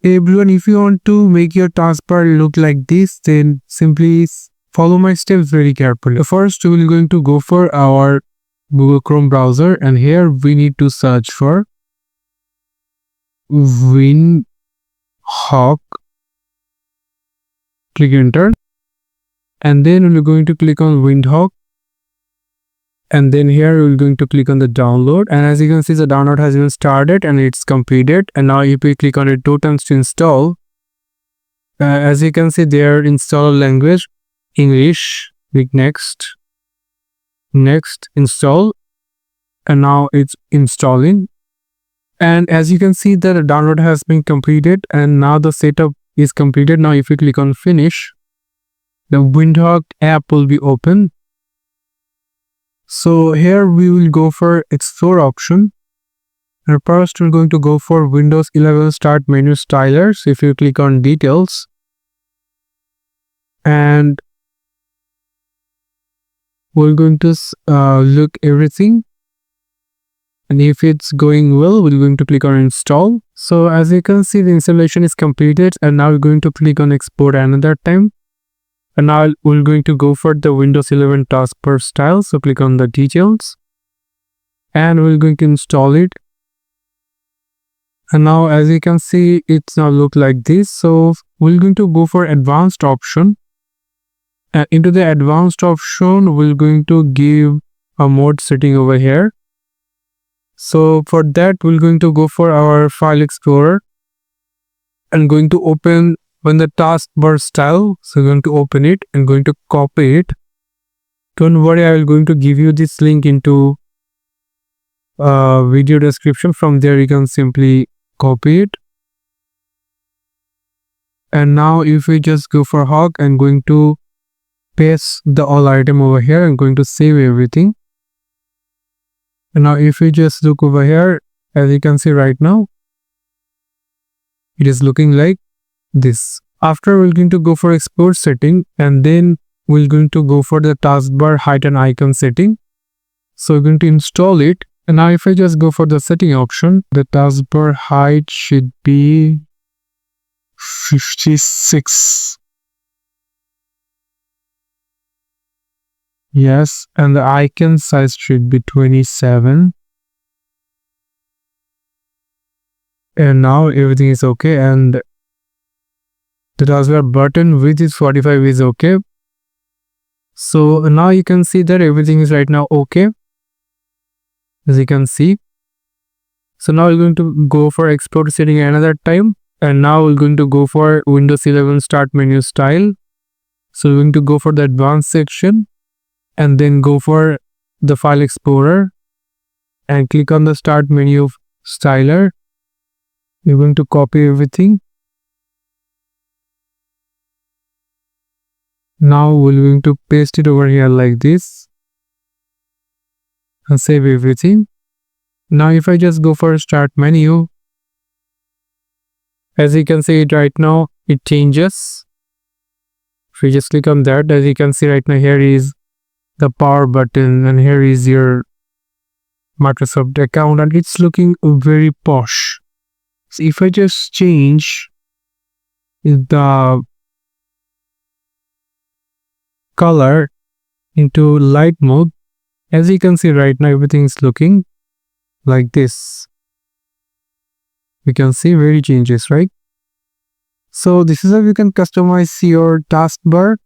Everyone, if you want to make your taskbar look like this, then simply follow my steps very carefully. First, we will going to go for our Google Chrome browser, and here we need to search for Windhawk. Click enter, and then we're going to click on Windhawk, and then here we're going to click on the download, and as you can see, the download has been started and it's completed. And now if we click on it 2 times to install, as you can see there, install language English. Click next, install, and now it's installing. And as you can see that the download has been completed, and now the setup is completed. Now if you click on finish, the Windhawk app will be open. So here we will go for explore option, and first we're going to go for Windows 11 start menu styler. So if you click on details, and we're going to look everything, and if it's going well, we're going to click on install. So as you can see, the installation is completed, and now we're going to click on export another time. And now we're going to go for the Windows 11 taskbar style. So click on the details, and we're going to install it. And now as you can see, it's now look like this. So we're going to go for advanced option. Into the advanced option, we're going to give a mode setting over here. So for that, we're going to go for our file explorer and going to open when the taskbar style. So we're going to open it and going to copy it. Don't worry, I will going to give you this link into video description. From there you can simply copy it. And now if we just go for Hawk and going to paste the all item over here and going to save everything. And now if we just look over here, as you can see right now, it is looking like this. After we're going to go for export setting, and then we're going to go for the taskbar height and icon setting. So we're going to install it. And now if I just go for the setting option, the taskbar height should be 56. Yes, and the icon size should be 27. And now everything is okay, and the taskbar button width is 45 is okay. So now you can see that everything is right now okay, as you can see. So now we're going to go for export setting another time, and now we're going to go for Windows 11 start menu style. So we're going to go for the advanced section, and then go for the file explorer and click on the start menu styler. We're going to copy everything. Now we're going to paste it over here like this and save everything. Now if I just go for start menu, as you can see it right now, it changes. If you just click on that, as you can see right now, here is the power button, and here is your Microsoft account, and it's looking very posh. So if I just change the color into light mode, as you can see right now, everything is looking like this. We can see very changes, right? So this is how you can customize your taskbar.